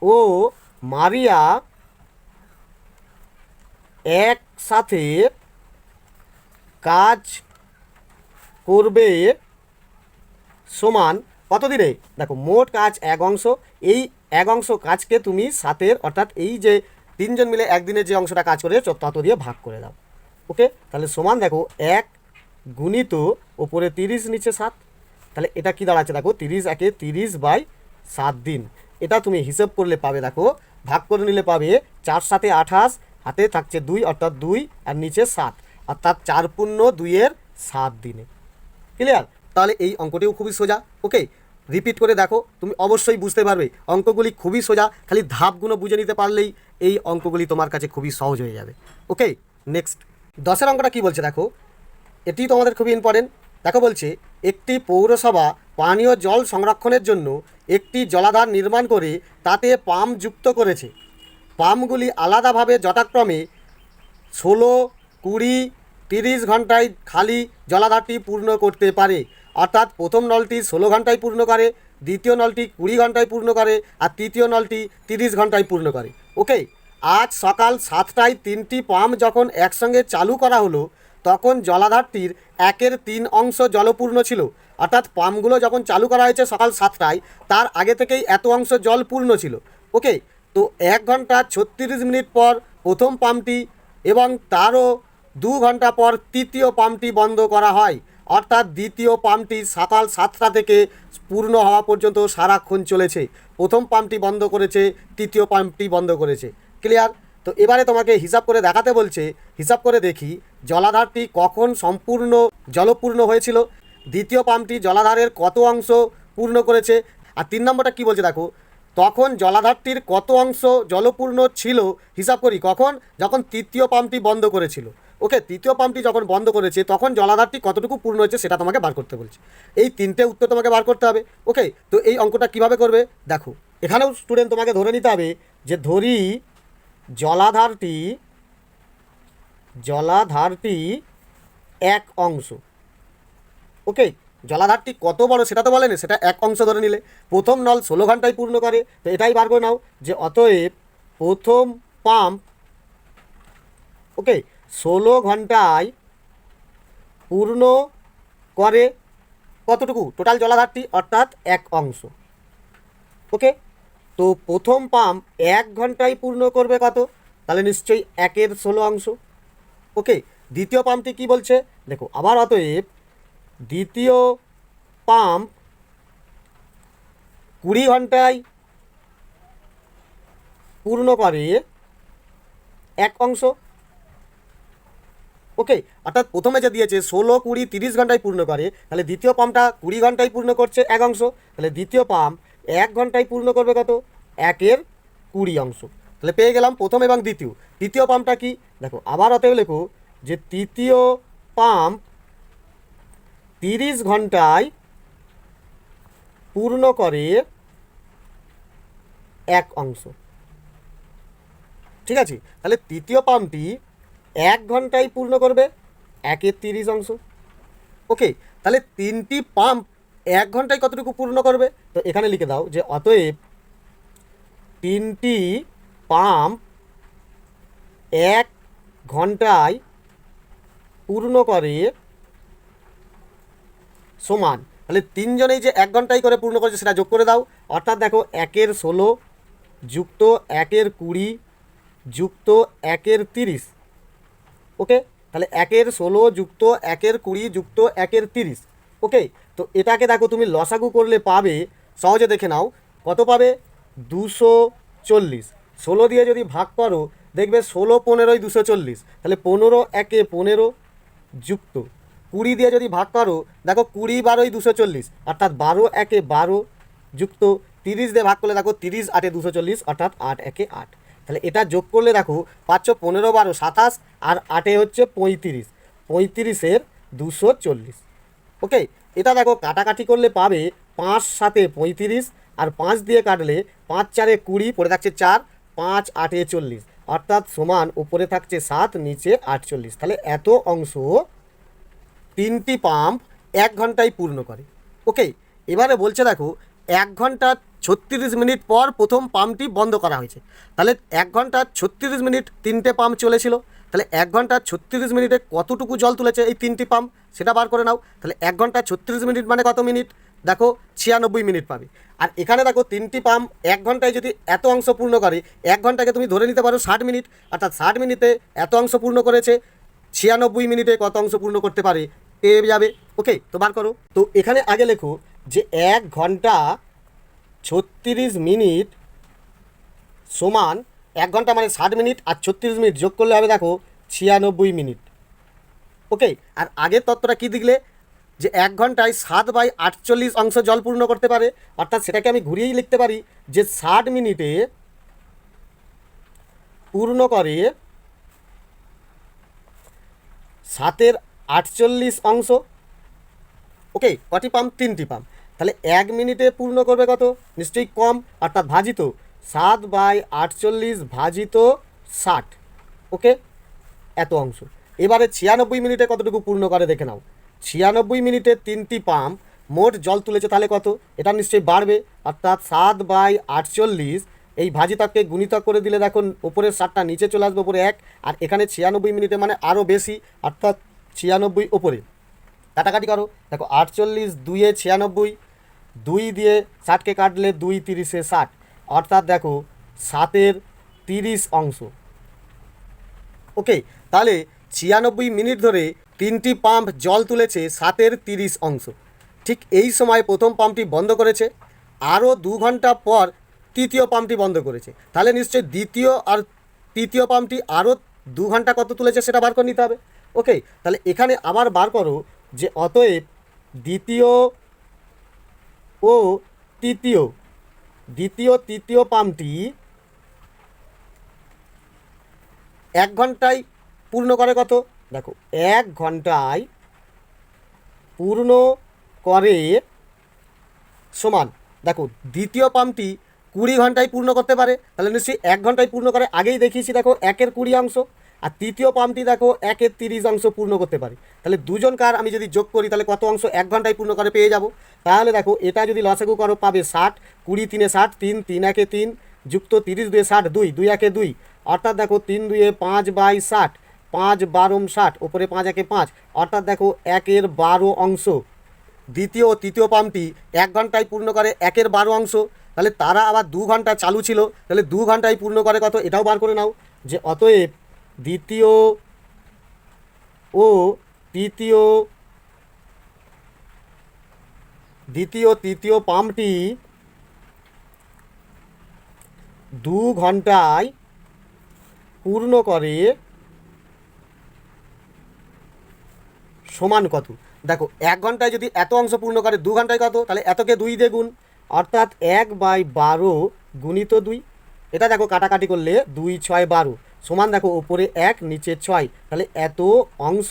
ও মারিয়া একসাথে কাজ করবে সমান কত দিনে? দেখো মোট কাজ 1 অংশ, এই 1 অংশ কাজকে তুমি 7-এর অর্থাৎ এই যে 3 জন মিলে একদিনে যে অংশটা কাজ করে তত দিয়ে ভাগ করে দাও। ওকে, তাহলে সমান দেখো 1 গুণিত ওপরে 30 নিচে 7, তাহলে এটা কি দাঁড়াচ্ছে দেখো 30 একে 30/7 দিন। এটা তুমি হিসেব করলে পাবে, দেখো ভাগ করে নিলে পাবে 4 7 28, হাতে থাকছে 2 অর্থাৎ 2 আর নিচে 7 অর্থাৎ 4 পূর্ণ 2-এর 7 দিনে। ক্লিয়ার? তাহলে এই অঙ্কটিও খুবই সোজা। ওকে, রিপিট করে দেখো, তুমি অবশ্যই বুঝতে পারবে অঙ্কগুলি খুবই সোজা, খালি ধাপগুলো বুঝে নিতে পারলেই এই অঙ্কগুলি তোমার কাছে খুবই সহজ হয়ে যাবে। ওকে, নেক্সট 10-এর অঙ্কটা কী বলছে দেখো, এটি তোমাদের খুবই ইম্পর্টেন্ট। দেখো বলছে একটি পৌরসভা পানীয় জল সংরক্ষণের জন্য একটি জলাধার নির্মাণ করে তাতে পাম্প যুক্ত করেছে। পাম্পগুলি আলাদাভাবে যথাক্রমে 16, 20, 30 ঘন্টায় খালি জলাধারটি পূর্ণ করতে পারে। অর্থাৎ প্রথম নলটি 16 ঘন্টায় পূর্ণ করে, দ্বিতীয় নলটি 20 ঘন্টায় পূর্ণ করে, আর তৃতীয় নলটি 30 ঘন্টায় পূর্ণ করে। ওকে, আজ সকাল 7টায় 3টি পাম্প যখন একসঙ্গে চালু করা হলো তখন জলাধারটির 1/3 অংশ জলপূর্ণ ছিল। অর্থাৎ পাম্পগুলো যখন চালু করা হয়েছে সকাল 7টায়, তার আগে থেকেই এত অংশ জল পূর্ণ ছিল। ওকে, তো 1 ঘন্টা 36 মিনিট পর প্রথম পাম্পটি এবং তারও 2 ঘন্টা পর তৃতীয় পাম্পটি বন্ধ করা হয়। অর্থাৎ দ্বিতীয় পাম্পটি সকাল 7টা থেকে পূর্ণ হওয়া পর্যন্ত সারাক্ষণ চলেছে। প্রথম পাম্পটি বন্ধ করেছে, তৃতীয় পাম্পটি বন্ধ করেছে। ক্লিয়ার? তো এবারে তোমাকে হিসাব করে দেখাতে বলছে। হিসাব করে দেখি জলাধারটি কখন সম্পূর্ণ জলপূর্ণ হয়েছিল, দ্বিতীয় পাম্পটি জলাধারের কত অংশ পূর্ণ করেছে, আর 3 নম্বরটা কী বলছে দেখো, তখন জলাধারটির কত অংশ জলপূর্ণ ছিল হিসাব করি কখন, যখন তৃতীয় পাম্পটি বন্ধ করেছিল। ওকে, তৃতীয় পাম্পটি যখন বন্ধ করেছে তখন জলাধারটি কতটুকু পূর্ণ হয়েছে সেটা তোমাকে বার করতে বলছে। এই 3টে উত্তর তোমাকে বার করতে হবে। ওকে, তো এই অঙ্কটা কিভাবে করবে দেখো, এখানেও স্টুডেন্ট তোমাকে ধরে নিতে হবে যে ধরি জলাধারটি 1 অংশ। ওকে, জলাধারটি কত বড় সেটা তো বলেনি, সেটা 1 অংশ ধরে নিলে। প্রথম নল 16 ঘন্টায় পূর্ণ করে, তো এটাই বার করে নাও যে অতএব প্রথম পাম্প ওকে 16 ঘন্টায় পূর্ণ করে কতটুকু টোটাল জলাধারটি, অর্থাৎ 1 অংশ। ওকে, তো প্রথম পাম্প 1 ঘন্টায় পূর্ণ করবে কত, তাহলে নিশ্চয়ই 1/16 অংশ। ওকে, দ্বিতীয় পাম্পটি কি বলছে দেখো, আবার অতএব দ্বিতীয় পাম্প 20 ঘন্টায় পূর্ণ করে 1 অংশ। ওকে, অর্থাৎ প্রথমে যে দিয়েছে 16, 20, 30 ঘন্টায় পূর্ণ করে, তাহলে দ্বিতীয় পাম্পটা 20 ঘন্টায় পূর্ণ করছে 1 অংশ। তাহলে দ্বিতীয় পাম্প 1 ঘন্টায় পূর্ণ করবে কত, 1/20 অংশ। তাহলে পেয়ে গেলাম প্রথম এবং দ্বিতীয়। তৃতীয় পাম্পটা কি দেখো, আবার অতএব লেখো যে তৃতীয় পাম্প 30 ঘন্টায় পূর্ণ করে 1 অংশ। ঠিক আছে, তাহলে তৃতীয় পাম্পটি 1 ঘন্টায় পূর্ণ করবে 1/30 অংশ। ওকে, তাহলে 3টি পাম্প 1 ঘন্টায় কতটুকু পূর্ণ করবে, তো এখানে লিখে দাও যে অতএব 3টি পাম্প 1 ঘন্টায় পূর্ণ করে সমান, তাহলে 3 জনেই যে 1 ঘন্টায় করে পূর্ণ করেছে সেটা যোগ করে দাও। অর্থাৎ দেখো 1/16 যুক্ত 1/20 যুক্ত 1/30। ওকে, তাহলে 1/16 যুক্ত 1/20 যুক্ত 1/30। ওকে, তো এটাকে দেখো তুমি লসাগু করলে পাবে, সহজে দেখে নাও কত পাবে, 240। 16 দিয়ে যদি ভাগ করো দেখবে 16 15 240, তাহলে 15 1 15 যুক্ত 20 দিয়ে যদি ভাগ করো দেখো 20 12 240, অর্থাৎ 12 1 12 যুক্ত 30 দিয়ে ভাগ করলে দেখো 30 8 240, অর্থাৎ 8 1 8। তাহলে এটা যোগ করলে দেখো 5 15 12 27 আর 8 হচ্ছে 35, 35 240। ওকে, এটা দেখো কাটাকাটি করলে পাবে 5 7 35 আর 5 দিয়ে কাটলে 5 4 20, পড়ে থাকছে 4, 5 8 40, অর্থাৎ সমান উপরে থাকছে 7 নিচে 48। তাহলে এত অংশ 3টি পাম্প 1 ঘন্টায় পূর্ণ করে। ওকে, এবারে বলছে দেখো 1 ঘন্টা 36 মিনিট পর প্রথম পাম্পটি বন্ধ করা হয়েছে। তাহলে 1 ঘন্টা 36 মিনিট 3টে পাম্প চলেছিল, তাহলে 1 ঘন্টা 36 মিনিটে কতটুকু জল তুলেছে এই 3টি পাম্প সেটা বার করে নাও। তাহলে 1 ঘন্টা 36 মিনিট মানে কত মিনিট, দেখো 96 মিনিট পাবে। আর এখানে দেখো 3টি পাম্প 1 ঘন্টায় যদি এত অংশ পূর্ণ করে, 1 ঘন্টাকে তুমি ধরে নিতে পারো 60 মিনিট, অর্থাৎ 60 মিনিটে এত অংশ পূর্ণ করেছে, 96 মিনিটে কত অংশ পূর্ণ করতে পারে পেয়ে যাবে। ওকে, তো বার করো। তো এখানে আগে লেখো যে 1 ঘন্টা 36 মিনিট সমান 1 ঘন্টা মানে 60 মিনিট, আর 36 মিনিট যোগ করলে হবে দেখো 96 মিনিট। ওকে, আর আগের তত্ত্বটা কী দিলে যে 1 ঘন্টায় 7/48 অংশ জল পূর্ণ করতে পারে, অর্থাৎ সেটাকে আমি ঘুরিয়েই লিখতে পারি যে 60 মিনিটে পূর্ণ করে 7/48 অংশ। ওকে, কটি পাম্প? 3টি পাম্প। তাহলে 1 মিনিটে পূর্ণ করবে কত? নিশ্চয়ই কম, অর্থাৎ ভাজিত 7/48 ভাজিত 60। ওকে, এত অংশ। এবারে 96 মিনিটে কতটুকু পূর্ণ করে দেখে নাও। 96 মিনিটে 3টি পাম্প মোট জল তুলেছে, তাহলে কত? এটা নিশ্চয়ই বাড়বে, অর্থাৎ 7/48 এই ভাজিতককে গুণিতক করে দিলে দেখো ওপরের 7টা নিচে চলে আসবে, ওপরে 1, আর এখানে 96 মিনিটে মানে আরও বেশি, অর্থাৎ 96 ওপরে। কাটাকাটি করো, দেখো 48 2-এ 96, 2 দিয়ে 60কে কাটলে 2 30-এ 60, অর্থাৎ দেখো 7-এর 30 অংশ। ওকে, তাহলে 96 মিনিট ধরে 3টি পাম্প জল তুলেছে 7-এর 30 অংশ। ঠিক এই সময় প্রথম পাম্পটি বন্ধ করেছে, আরও 2 ঘন্টা পর তৃতীয় পাম্পটি বন্ধ করেছে, তাহলে নিশ্চয়ই দ্বিতীয় আর তৃতীয় পাম্পটি আরও 2 ঘন্টা কত তুলেছে সেটা বার করে নিতে হবে। ওকে, তাহলে এখানে আবার বার করো যে অতএব দ্বিতীয় ও তৃতীয় পাম্পটি 1 ঘন্টায় পূর্ণ করে কত? দেখো 1 ঘন্টায় পূর্ণ করে সমান, দেখো দ্বিতীয় পাম্পটি 20 ঘন্টায় পূর্ণ করতে পারে, তাহলে নিশ্চয়ই 1 ঘন্টায় পূর্ণ করে, আগেই দেখিয়েছি দেখো 1-এর 20 অংশ, আর তৃতীয় পাম্পটি দেখো 1-এর 30 অংশ পূর্ণ করতে পারে। তাহলে দুজনকার আমি যদি যোগ করি তাহলে কত অংশ 1 ঘন্টায় পূর্ণ করে পেয়ে যাব। তাহলে দেখো এটা যদি লসাগু করো পাবে 60, 20 3-এ 60, 3 3-1-এ 3 যুক্ত 30 2-এ 60, 2 2-1-এ 2, অর্থাৎ দেখো 3 2-এ 5/60, 5 12 60, ওপরে 5-1-এ 5, অর্থাৎ দেখো 1-এর 12 অংশ। দ্বিতীয় ও তৃতীয় পাম্পটি 1 ঘন্টায় পূর্ণ করে 1-এর 12 অংশ, তাহলে তারা আবার 2 ঘন্টা চালু ছিল, তাহলে 2 ঘন্টায় পূর্ণ করে কত এটাও বার করে নাও, যে অতএব দ্বিতীয় ও তৃতীয় পাম্পটি 2 ঘন্টায় পূর্ণ করে সমান কত? দেখো 1 ঘন্টায় যদি এত অংশ পূর্ণ করে 2 ঘন্টায় কত, তাহলে এতকে 2 দিয়ে গুণ, অর্থাৎ 1/12 গুণিত 2। এটা দেখো কাটাকাটি করলে 2 6 12 সমান দেখো ওপরে 1 নিচে 6, তাহলে এত অংশ।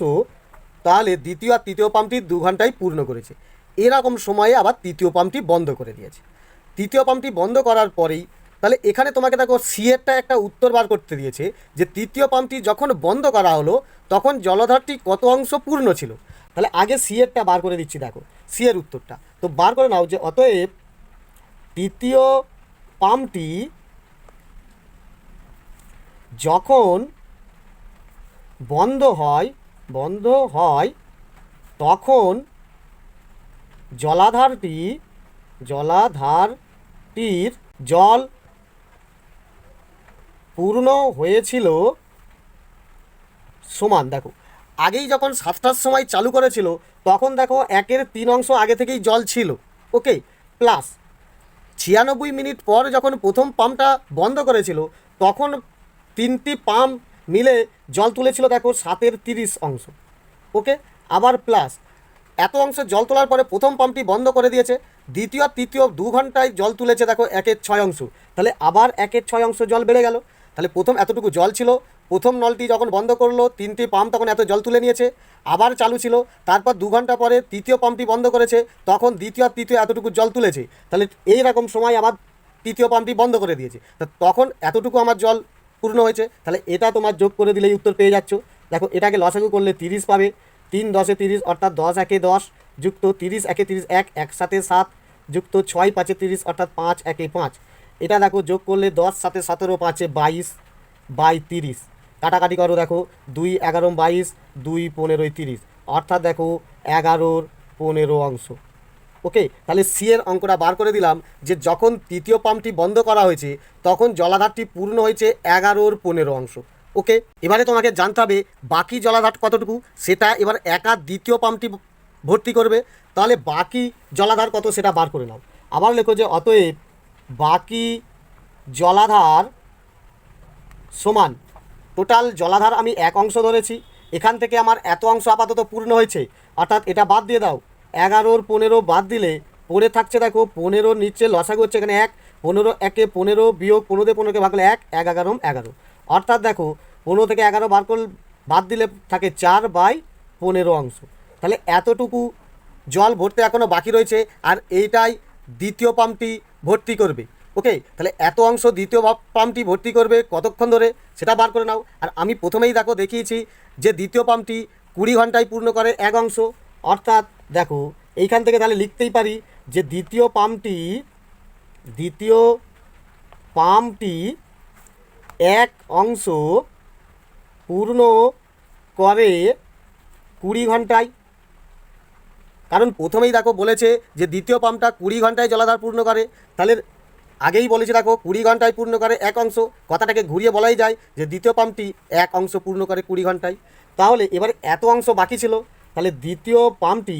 তাহলে দ্বিতীয় আর তৃতীয় পাম্পটি 2 ঘন্টায় পূর্ণ করেছে। এরকম সময়ে আবার তৃতীয় পাম্পটি বন্ধ করে দিয়েছে। তৃতীয় পাম্পটি বন্ধ করার পরেই তাহলে এখানে তোমাকে দেখো সিএরটা একটা উত্তর বার করতে দিয়েছে যে তৃতীয় পাম্পটি যখন বন্ধ করা হলো তখন জলাধারটি কত অংশ পূর্ণ ছিল। তাহলে আগে সিএরটা বার করে দিচ্ছি, দেখো সিএর উত্তরটা তো বার করে নাও, যে অতএব তৃতীয় পাম্পটি যখন বন্ধ হয় তখন জলাধারটির জল পূর্ণ হয়েছিল সমান, দেখো আগেই যখন 7টার সময় চালু করেছিল তখন দেখো 1-এর 3 অংশ আগে থেকেই জল ছিল। ওকে, প্লাস 96 মিনিট পর যখন প্রথম পাম্পটা বন্ধ করেছিল তখন 3টি পাম্প মিলে জল তুলেছিল দেখো 7-এর 30 অংশ। ওকে, আবার প্লাস এত অংশ জল তোলার পরে প্রথম পাম্পটি বন্ধ করে দিয়েছে, দ্বিতীয় আর তৃতীয় 2 ঘন্টায় জল তুলেছে দেখো 1-এর 6 অংশ, তাহলে আবার 1-এর 6 অংশ জল বেড়ে গেল। তাহলে প্রথম এতটুকু জল ছিল, প্রথম নলটি যখন বন্ধ করলো 3টি পাম্প তখন এত জল তুলে নিয়েছে, আবার চালু ছিল, তারপর 2 ঘন্টা পরে তৃতীয় পাম্পটি বন্ধ করেছে, তখন দ্বিতীয় আর তৃতীয় এতটুকু জল তুলেছে, তাহলে এই রকম সময় আবার তৃতীয় পাম্পটি বন্ধ করে দিয়েছে, তখন এতটুকু আমার জল পূর্ণ হয়েছে। তাহলে এটা তোমার যোগ করে দিলেই উত্তর পেয়ে যাচ্ছ। দেখো এটাকে লসাগু করলে 30 পাবে, 3 10-এ 30 অর্থাৎ 10 1-এ 10 যুক্ত 30 1-এ 30 1 একসাথে 7 যুক্ত 6 5-এ 30 অর্থাৎ 5 1-এ 5। এটা দেখো যোগ করলে 10 7-এ 17 5-এ 22/30। কাটাকাটি করো, দেখো 2 11 22 2 15 30 অর্থাৎ দেখো 11-র 15 অংশ। ওকে, তাহলে সি এর অঙ্কটা বার করে দিলাম যে যখন তৃতীয় পাম্পটি বন্ধ করা হয়েছে তখন জলাধারটি পূর্ণ হয়েছে 11/15 ওকে, এবারে তোমাকে জানতে হবে বাকি জলাধার কতটুকু, সেটা এবার একা দ্বিতীয় পাম্পটি ভর্তি করবে। তাহলে বাকি জলাধার কত সেটা বার করে নাও। আবার লেখো যে অতএব বাকি জলাধার সমান, টোটাল জলাধার আমি এক অংশ ধরেছি, এখান থেকে আমার এত অংশ আপাতত পূর্ণ হয়েছে, অর্থাৎ এটা বাদ দিয়ে দাও। 11/15 বাদ দিলে পড়ে থাকছে দেখো 15 নিচে লসাগু হচ্ছে এখানে 1, 15 একে 15 বিয়োগ 15 দিয়ে 15কে ভাগ করলে 1, 11 অর্থাৎ দেখো 15 থেকে 11 বাদ দিলে থাকে 4/15 অংশ। তাহলে এতটুকু জল ভরতে এখনও বাকি রয়েছে, আর এইটাই দ্বিতীয় পাম্পটি ভর্তি করবে। ওকে, তাহলে এত অংশ দ্বিতীয় পাম্পটি ভর্তি করবে কতক্ষণ ধরে সেটা বার করে নাও। আর আমি প্রথমেই দেখো দেখিয়েছি যে দ্বিতীয় পাম্পটি 20 ঘন্টায় পূর্ণ করে এক অংশ, অর্থাৎ দেখো এইখান থেকে তাহলে লিখতেই পারি যে দ্বিতীয় পাম্পটি এক অংশ পূর্ণ করে 20 ঘন্টায়। কারণ প্রথমেই দেখো বলেছে যে দ্বিতীয় পাম্পটা 20 ঘন্টায় জলাধার পূর্ণ করে, তাহলে আগেই বলেছে দেখো 20 ঘন্টায় পূর্ণ করে এক অংশ, কথাটাকে ঘুরিয়ে বলাই যায় যে দ্বিতীয় পাম্পটি এক অংশ পূর্ণ করে 20 ঘন্টায়। তাহলে এবার এত অংশ বাকি ছিল, তাহলে দ্বিতীয় পাম্পটি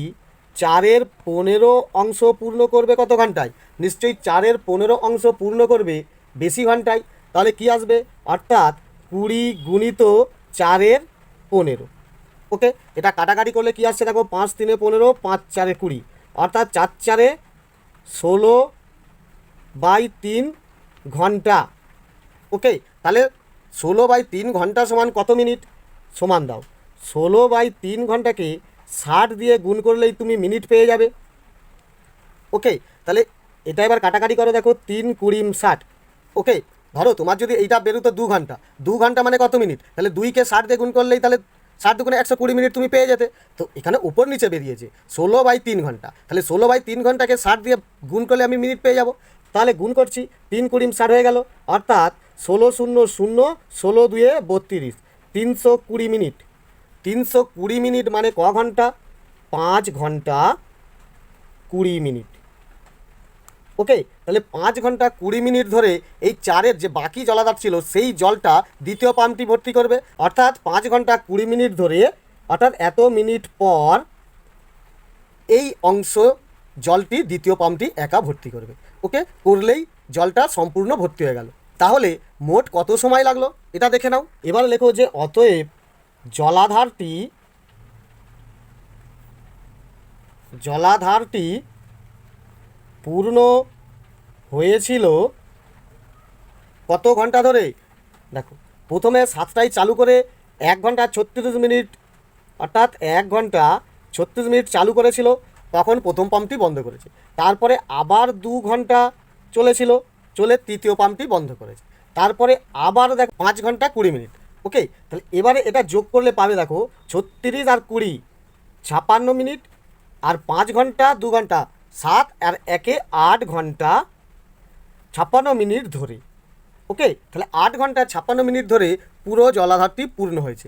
4/15 অংশ পূর্ণ করবে কত ঘন্টায়? নিশ্চয়ই 4/15 অংশ পূর্ণ করবে বেশি ঘন্টায়। তাহলে কি আসবে? অর্থাৎ 20 গুণিত 4/15। ওকে, এটা কাটাকাটি করলে কি আসছে দেখো, 5 3 15, 5 4 20, অর্থাৎ 4 4 16/3 ঘন্টা। ওকে, তাহলে 16/3 ঘন্টা সমান কত মিনিট? সমান দাও 16/3 ঘন্টাকে 60 দিয়ে গুণ করলেই তুমি মিনিট পেয়ে যাবে। ওকে, তাহলে এটা এবার কাটাকাটি করো, দেখো 3 20 60। ওকে, ধরো তোমার যদি এইটা বেরোতো 2 ঘন্টা, 2 ঘন্টা মানে কত মিনিট? তাহলে 2কে 60 দিয়ে গুণ করলেই তাহলে 60 দুগুণে 120 মিনিট তুমি পেয়ে যেতে। তো এখানে উপর নিচে বেরিয়েছে 16/3 ঘন্টা, তাহলে 16/3 ঘন্টাকে 60 দিয়ে গুণ করলে আমি মিনিট পেয়ে যাব। তাহলে গুণ করছি, 3 20 60 হয়ে গেল, অর্থাৎ 16 0 0 16 2 32, 320 মিনিট। 320 মিনিট মানে ক ঘন্টা? 5 ঘন্টা 20 মিনিট। ওকে, তাহলে 5 ঘন্টা 20 মিনিট ধরে এই 4-এর যে বাকি জলাধার ছিল সেই জলটা দ্বিতীয় পাম্পটি ভর্তি করবে, অর্থাৎ 5 ঘন্টা 20 মিনিট ধরে, অর্থাৎ এত মিনিট পর এই অংশ জলটি দ্বিতীয় পাম্পটি একা ভর্তি করবে। ওকে, করলেই জলটা সম্পূর্ণ ভর্তি হয়ে গেল। তাহলে মোট কত সময় লাগলো এটা দেখে নাও। এবার লেখো যে অতএব জলাধারটি পূর্ণ হয়েছিল কত ঘন্টা ধরে? দেখো প্রথমে 7টায় চালু করে 1 ঘন্টা 36 মিনিট, অর্থাৎ 1 ঘন্টা 36 মিনিট চালু করেছিল, তখন প্রথম পাম্পটি বন্ধ করেছে। তারপরে আবার 2 ঘন্টা চলে তৃতীয় পাম্পটি বন্ধ করেছে। তারপরে আবার দেখো 5 ঘন্টা 20 মিনিট। ওকে, তাহলে এবারে এটা যোগ করলে পাবে দেখো 36 আর 20 56 মিনিট, আর 5 ঘন্টা 2 ঘন্টা 7 আর 1 8 ঘন্টা 56 মিনিট ধরে। ওকে, তাহলে 8 ঘন্টা 56 মিনিট ধরে পুরো জলাধারটি পূর্ণ হয়েছে।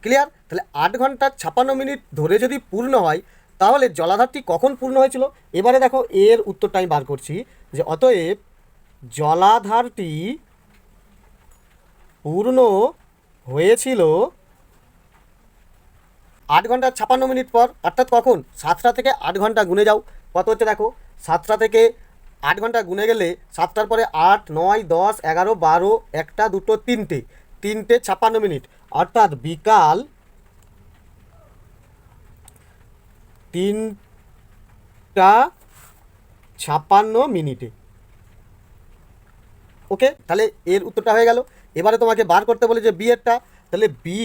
ক্লিয়ার? তাহলে 8 ঘন্টা 56 মিনিট ধরে যদি পূর্ণ হয় তাহলে জলাধারটি কখন পূর্ণ হয়েছিল? এবারে দেখো এর উত্তরটা আমি বার করছি যে অতএব জলাধারটি পূর্ণ হয়েছিল 8 ঘন্টা 56 মিনিট পর, অর্থাৎ কখন? 7টা থেকে 8 ঘন্টা গুনে যাও, কত হচ্ছে দেখো, 7টা থেকে 8 ঘন্টা গুনে গেলে 7টার পরে 8 9 10 11 12 1টা 2টো 3টে 56 মিনিট, অর্থাৎ বিকাল 3টা 56 মিনিটে। ওকে, তাহলে এর উত্তরটা হয়ে গেল। এবারে তোমাকে বার করতে বলে যে বি এরটা, তাহলে বি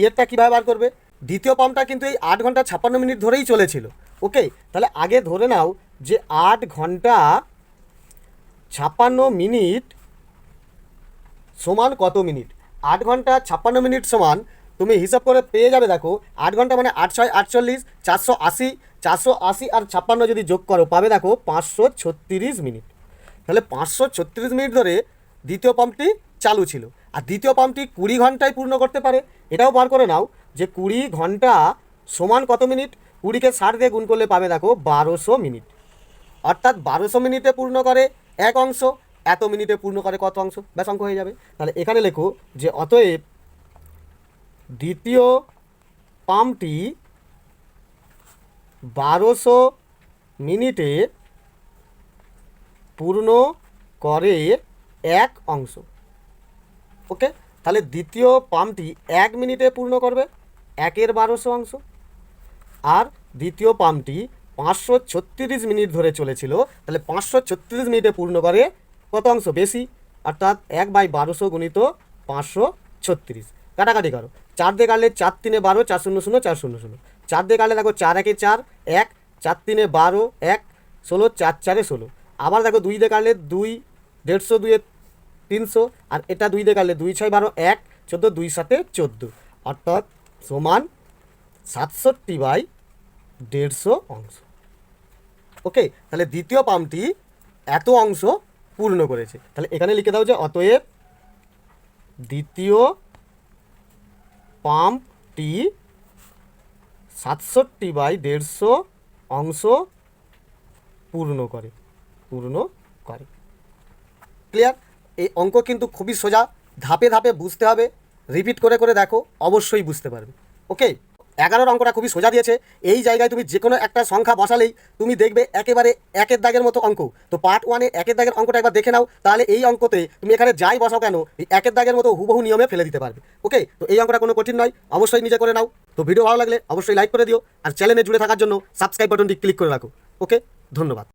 এরটা কীভাবে বার করবে? দ্বিতীয় পাম্পটা কিন্তু এই 8 ঘন্টা 56 মিনিট ধরেই চলেছিল। ওকে, তাহলে আগে ধরে নাও যে 8 ঘন্টা 56 মিনিট সমান কত মিনিট? 8 ঘন্টা 56 মিনিট সমান তুমি হিসাব করে পেয়ে যাবে, দেখো 8 ঘন্টা মানে 8 6 48, 480 আর 56 যদি যোগ করো পাবে দেখো 536 মিনিট। তাহলে 536 মিনিট ধরে দ্বিতীয় পাম্পটি চালু ছিল, আর দ্বিতীয় পাম্পটি 20 ঘন্টায় পূর্ণ করতে পারে। এটাও বার করে নাও যে 20 ঘন্টা সমান কত মিনিট? 20কে 60 দিয়ে গুণ করলে পাবে দেখো 1200 মিনিট। অর্থাৎ 1200 মিনিটে পূর্ণ করে এক অংশ, এত মিনিটে পূর্ণ করে কত অংশ, ব্যাস অঙ্ক হয়ে যাবে। তাহলে এখানে লেখো যে অতএব দ্বিতীয় পাম্পটি 1200 মিনিটে পূর্ণ করে এক অংশ। ওকে, তাহলে দ্বিতীয় পাম্পটি 1 মিনিটে পূর্ণ করবে 1-এর 1200 অংশ, আর দ্বিতীয় পাম্পটি 536 মিনিট ধরে চলেছিল, তাহলে 536 মিনিটে পূর্ণ করে কত অংশ বেশি, অর্থাৎ 1/1200 গুণিত 536। কাটাকাটি করো, 4 দিয়ে কাটলে 4 3 12, 4 0 0 4 0 0, 4 দিয়ে কাটলে দেখো 4 1 4 1, 4 3 12 1 16, 4 4 16। আবার দেখো 2 দিয়ে কাটলে 2 150, 2 300, আর এটা 2 দিয়ে কাটলে 2 6 12 1 14, 2 7 14, অর্থাৎ সমান 67/150 অংশ। ওকে, তাহলে দ্বিতীয় পাম্পটি এত অংশ পূর্ণ করেছে। তাহলে এখানে লিখে দাও যে অতএব দ্বিতীয় পাম্পটি 67/150 অংশ পূর্ণ করে। ক্লিয়ার? এই অঙ্ক কিন্তু খুবই সোজা, ধাপে ধাপে বুঝতে হবে, রিপিট করে করে দেখো, অবশ্যই বুঝতে পারবে। ওকে, 11 অঙ্কটা খুবই সোজা দিয়েছে। এই জায়গায় তুমি যে কোনো একটা সংখ্যা বসালেই তুমি দেখবে একেবারে একের দাগের মতো অঙ্ক। তো পার্ট 1-এ একের দাগের অঙ্কটা একবার দেখে নাও, তাহলে এই অঙ্কতে তুমি এখানে যাই বসাও কেন এই একের দাগের মতো হুবহু নিয়মে ফেলে দিতে পারবে। ওকে, তো এই অঙ্কটা কোনো কঠিন নয়, অবশ্যই নিজে করে নাও। তো ভিডিও ভালো লাগলে অবশ্যই লাইক করে দিও, আর চ্যানেলে জুড়ে থাকার জন্য সাবস্ক্রাইব বাটনটি ক্লিক করে রাখো। ওকে, ধন্যবাদ।